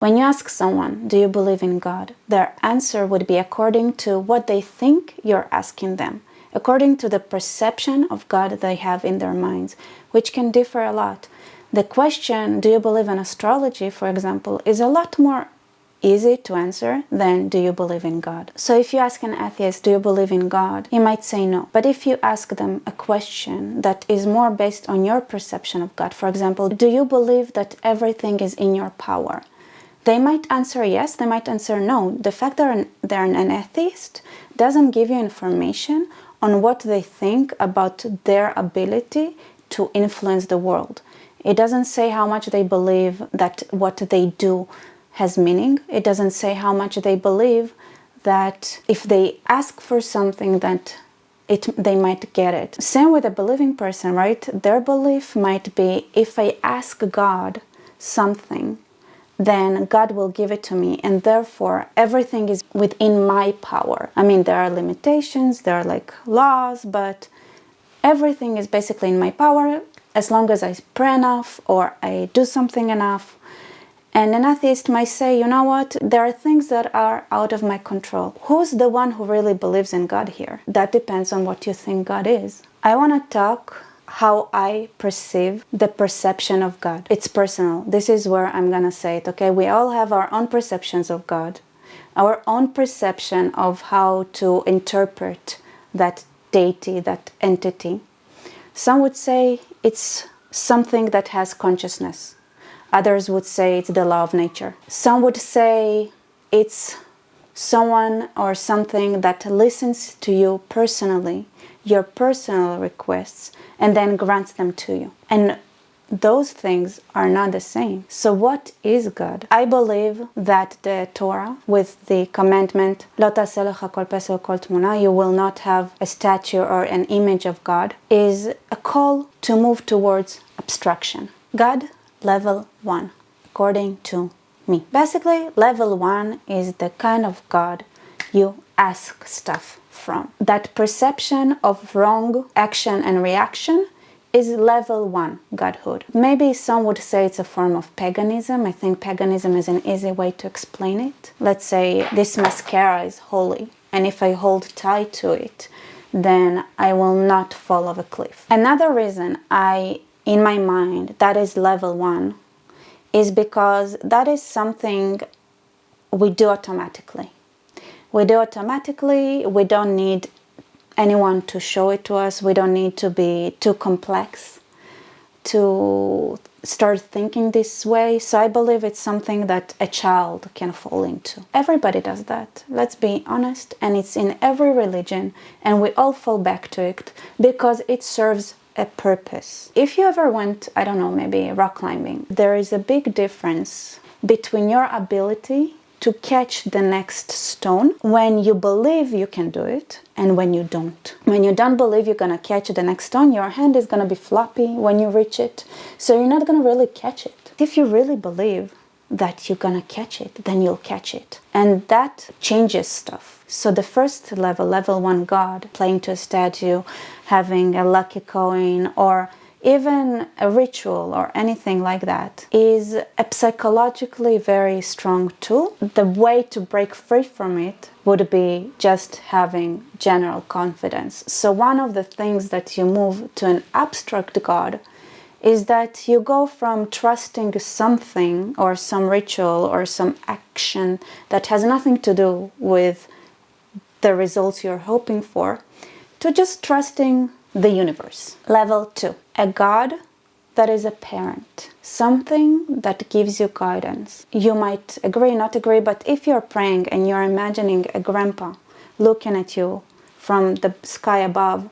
When you ask someone, do you believe in God? Their answer would be according to what they think you're asking them, according to the perception of God they have in their minds, which can differ a lot. The question, do you believe in astrology, for example, is a lot more easy to answer than do you believe in God. So if you ask an atheist, do you believe in God? He might say no. But if you ask them a question that is more based on your perception of God, for example, do you believe that everything is in your power? They might answer yes, they might answer no. The fact that they're an atheist doesn't give you information on what they think about their ability to influence the world. It doesn't say how much they believe that what they do has meaning. It doesn't say how much they believe that if they ask for something that they might get it. Same with a believing person, right? Their belief might be, if I ask God something, then God will give it to me, and therefore everything is within my power. I mean, there are limitations, there are like laws, but everything is basically in my power as long as I pray enough or I do something enough. And an atheist might say, you know what, there are things that are out of my control. Who's the one who really believes in God here? That depends on what you think God is. I want to talk how I perceive the perception of God. It's personal. This is where I'm gonna say it, okay? We all have our own perceptions of God, our own perception of how to interpret that deity, that entity. Some would say it's something that has consciousness. Others would say it's the law of nature. Some would say it's someone or something that listens to you personally, your personal requests, and then grants them to you. And those things are not the same. So what is God? I believe that the Torah, with the commandment, "Lo ta'aseh lecha kol pesel kol tmuna," you will not have a statue or an image of God, is a call to move towards abstraction. God, level 1, according to me. Basically, level 1 is the kind of God you ask stuff from. That perception of wrong action and reaction is level 1 godhood. Maybe some would say it's a form of paganism. I think paganism is an easy way to explain it. Let's say this mascara is holy, and if I hold tight to it, then I will not fall off a cliff. Another reason in my mind, that is level 1, is because that is something we do automatically. We do automatically. We don't need anyone to show it to us. We don't need to be too complex to start thinking this way. So I believe it's something that a child can fall into. Everybody does that, let's be honest, and it's in every religion, and we all fall back to it because it serves a purpose. If you ever went, I don't know, maybe rock climbing, there is a big difference between your ability to catch the next stone when you believe you can do it and when you don't. When you don't believe you're gonna catch the next stone, your hand is gonna be floppy when you reach it, so you're not gonna really catch it. If you really believe that you're gonna catch it, then you'll catch it. And that changes stuff. So the first level, level 1 God, playing to a statue, having a lucky coin, or even a ritual or anything like that, is a psychologically very strong tool. The way to break free from it would be just having general confidence. So one of the things that you move to an abstract God is that you go from trusting something or some ritual or some action that has nothing to do with the results you're hoping for, to just trusting the universe. Level 2, a God that is a parent, something that gives you guidance. You might agree, not agree, but if you're praying and you're imagining a grandpa looking at you from the sky above,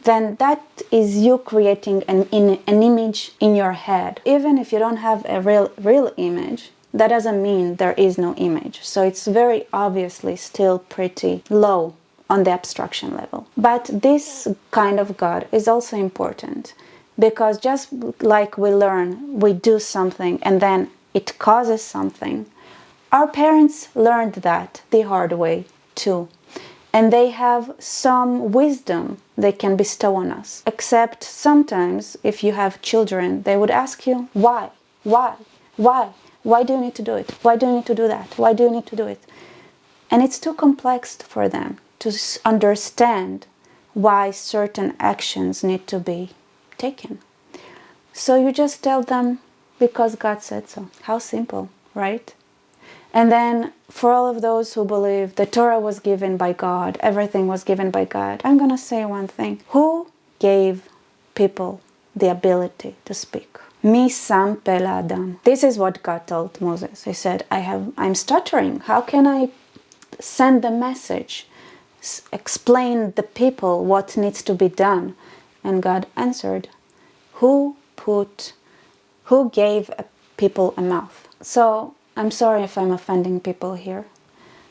then that is you creating an image in your head. Even if you don't have a real image, that doesn't mean there is no image. So it's very obviously still pretty low on the abstraction level. But this kind of God is also important, because just like we learn, we do something and then it causes something. Our parents learned that the hard way too. And they have some wisdom they can bestow on us. Except sometimes, if you have children, they would ask you, why? Why? Why? Why do you need to do it? Why do you need to do that? Why do you need to do it? And it's too complex for them to understand why certain actions need to be taken. So you just tell them, because God said so. How simple, right? And then for all of those who believe the Torah was given by God, everything was given by God, I'm going to say one thing. Who gave people the ability to speak? Mi sam pe l'adam. This is what God told Moses. He said, I'm stuttering. How can I send the message? Explain the people what needs to be done? And God answered, who gave people a mouth? So I'm sorry if I'm offending people here,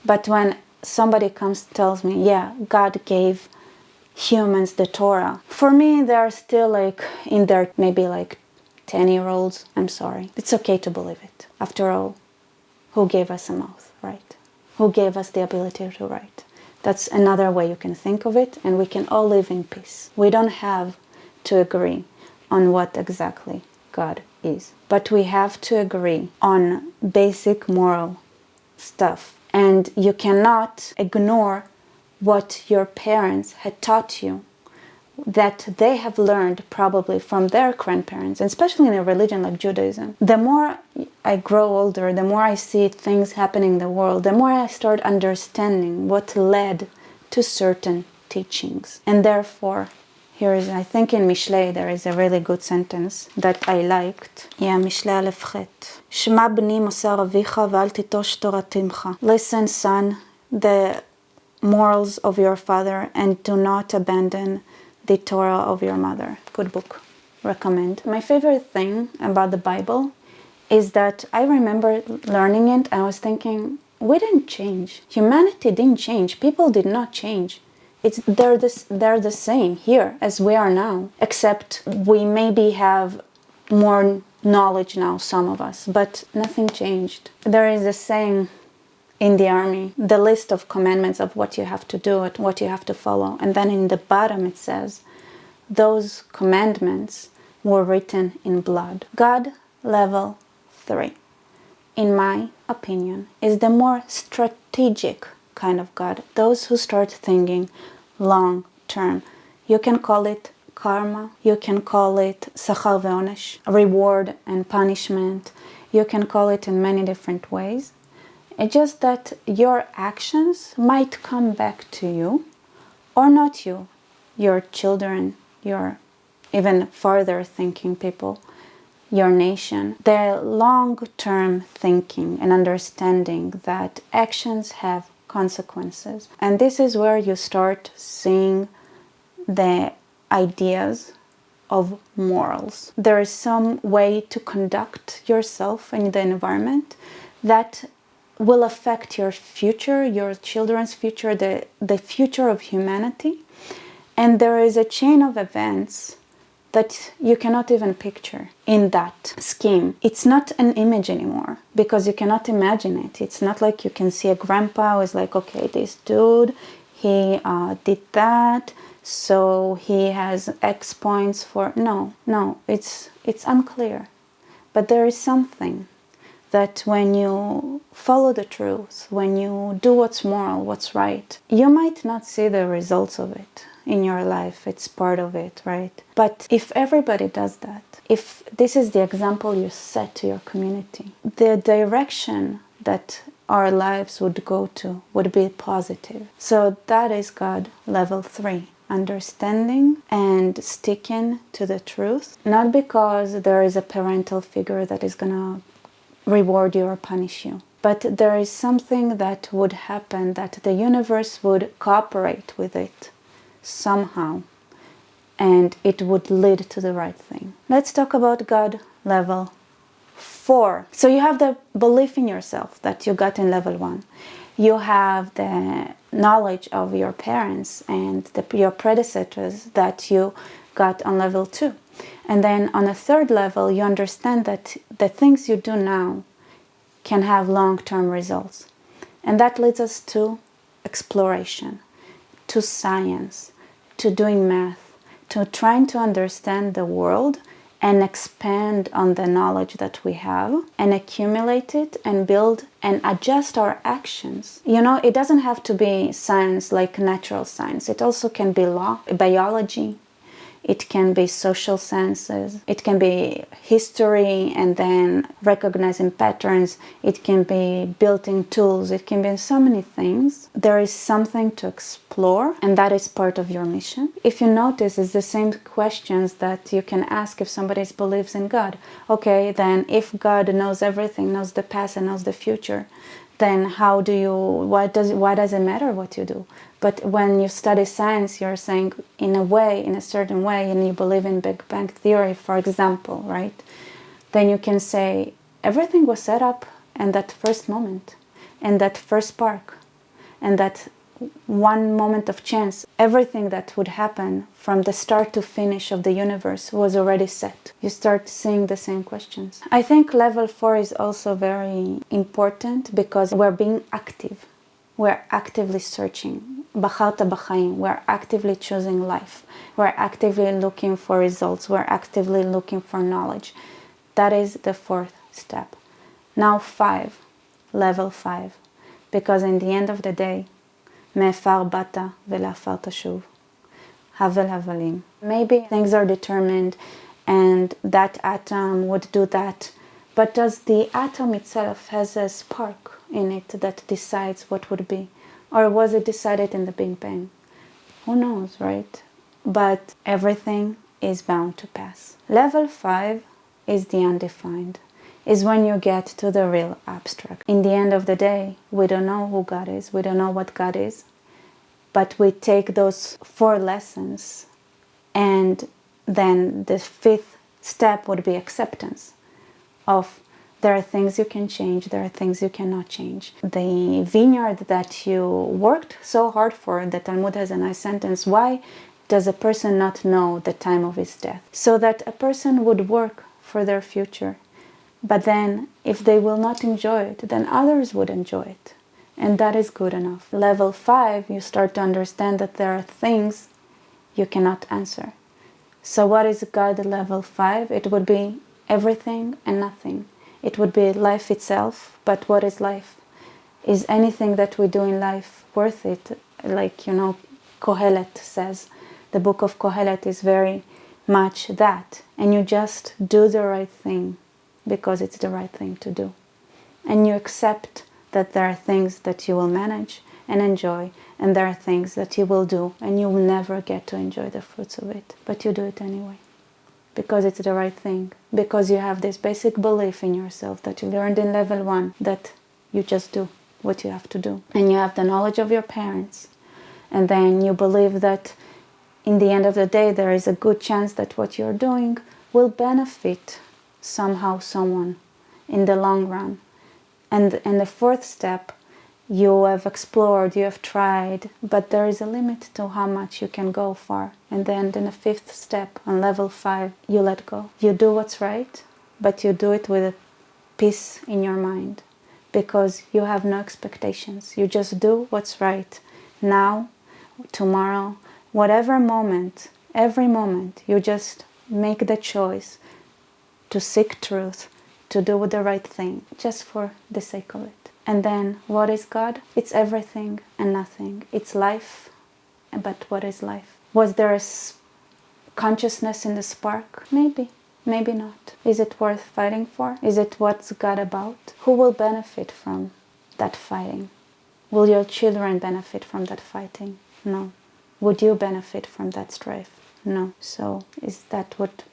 but when somebody comes tells me, yeah, God gave humans the Torah, for me they are still like in their maybe like 10-year-olds. I'm sorry. It's okay to believe it. After all, who gave us a mouth, right? Who gave us the ability to write? That's another way you can think of it, and we can all live in peace. We don't have to agree on what exactly God is, but we have to agree on basic moral stuff. And you cannot ignore what your parents had taught you, that they have learned probably from their grandparents, especially in a religion like Judaism. The more I grow older, the more I see things happening in the world, the more I start understanding what led to certain teachings. And therefore, here is, I think in Mishlei there is a really good sentence that I liked. Yeah, Mishlei Aleph Chet. Shema b'ni mosar avicha v'al titosh Torah timcha. Listen, son, the morals of your father, and do not abandon the Torah of your mother. Good book. Recommend. My favorite thing about the Bible is that I remember learning it. I was thinking, we didn't change. Humanity didn't change. People did not change. They're the same here as we are now, except we maybe have more knowledge now, some of us, but nothing changed. There is a saying in the army, the list of commandments of what you have to do and what you have to follow, and then in the bottom it says, those commandments were written in blood. God level 3, in my opinion, is the more strategic kind of God. Those who start thinking long term. You can call it karma, you can call it sachar ve'onesh, reward and punishment. You can call it in many different ways. It's just that your actions might come back to you, or not you, your children, your even farther thinking people, your nation. The long-term thinking and understanding that actions have consequences. And this is where you start seeing the ideas of morals. There is some way to conduct yourself in the environment that will affect your future, your children's future, the future of humanity. And there is a chain of events that you cannot even picture in that scheme. It's not an image anymore because you cannot imagine it. It's not like you can see a grandpa who is like, okay, this dude, he did that, so he has X points for... No, it's unclear. But there is something that when you follow the truth, when you do what's moral, what's right, you might not see the results of it in your life. It's part of it, right? But if everybody does that, if this is the example you set to your community, the direction that our lives would go to would be positive. So that is God level 3. Understanding and sticking to the truth, not because there is a parental figure that is gonna reward you or punish you, but there is something that would happen, that the universe would cooperate with it somehow, and it would lead to the right thing. Let's talk about God level 4. So you have the belief in yourself that you got in level 1. You have the knowledge of your parents and your predecessors that you got on level 2. And then on a third level, you understand that the things you do now can have long-term results. And that leads us to exploration, to science, to doing math, to trying to understand the world and expand on the knowledge that we have and accumulate it and build and adjust our actions. It doesn't have to be science like natural science. It also can be law, biology. It can be social sciences. It can be history and then recognizing patterns. It can be building tools. It can be so many things. There is something to explore, and that is part of your mission. If you notice, it's the same questions that you can ask if somebody believes in God. Okay, then if God knows everything, knows the past and knows the future, then why does it matter what you do? But when you study science, you're saying in a certain way, and you believe in Big Bang Theory, for example, right? Then you can say everything was set up in that first moment, in that first spark, and that one moment of chance. Everything that would happen from the start to finish of the universe was already set. You start seeing the same questions. I think level 4 is also very important because we're being active. We're actively searching. Bacharta b'chaim. We're actively choosing life. We're actively looking for results. We're actively looking for knowledge. That is the 4th step. Now 5, level 5. Because in the end of the day, מעפר באת ולעפר תשוב. הבל הבלים. Maybe things are determined and that atom would do that. But does the atom itself has a spark in it that decides what would be? Or was it decided in the Big Bang? Who knows, right? But everything is bound to pass. Level 5 is the undefined. Is when you get to the real abstract. In the end of the day, we don't know who God is. We don't know what God is. But we take those 4 lessons, and then the 5th step would be acceptance of there are things you can change, there are things you cannot change. The vineyard that you worked so hard for, the Talmud has a nice sentence, why does a person not know the time of his death? So that a person would work for their future. But then, if they will not enjoy it, then others would enjoy it. And that is good enough. Level 5, you start to understand that there are things you cannot answer. So what is God level 5? It would be everything and nothing. It would be life itself, but what is life? Is anything that we do in life worth it? Like, Kohelet says, the book of Kohelet is very much that. And you just do the right thing. Because it's the right thing to do. And you accept that there are things that you will manage and enjoy, and there are things that you will do and you will never get to enjoy the fruits of it. But you do it anyway. Because it's the right thing. Because you have this basic belief in yourself that you learned in level 1, that you just do what you have to do. And you have the knowledge of your parents. And then you believe that in the end of the day there is a good chance that what you're doing will benefit somehow someone in the long run. And the 4th step, you have explored, you have tried, but there is a limit to how much you can go far. And then in the 5th step, on level 5, you let go. You do what's right, but you do it with a peace in your mind because you have no expectations. You just do what's right now, tomorrow, whatever moment, every moment, you just make the choice to seek truth, to do the right thing, just for the sake of it. And then, what is God? It's everything and nothing. It's life, but what is life? Was there a consciousness in the spark? Maybe, maybe not. Is it worth fighting for? Is it what's God about? Who will benefit from that fighting? Will your children benefit from that fighting? No. Would you benefit from that strife? No. So, is that what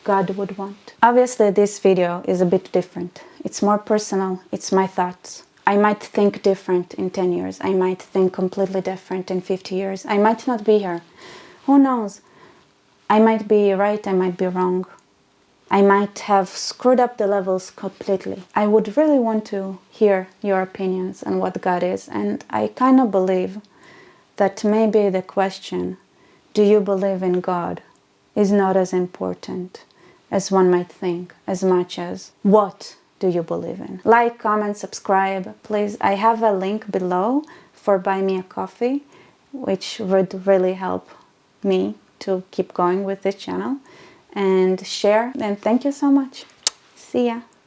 God would want? Obviously, this video is a bit different. It's more personal. It's my thoughts. I might think different in 10 years. I might think completely different in 50 years. I might not be here. Who knows? I might be right. I might be wrong. I might have screwed up the levels completely. I would really want to hear your opinions on what God is. And I kind of believe that maybe the question, do you believe in God, is not as important as one might think, as much as what do you believe in? Like, comment, subscribe, please. I have a link below for Buy Me a Coffee, which would really help me to keep going with this channel. and share. And thank you so much. See ya.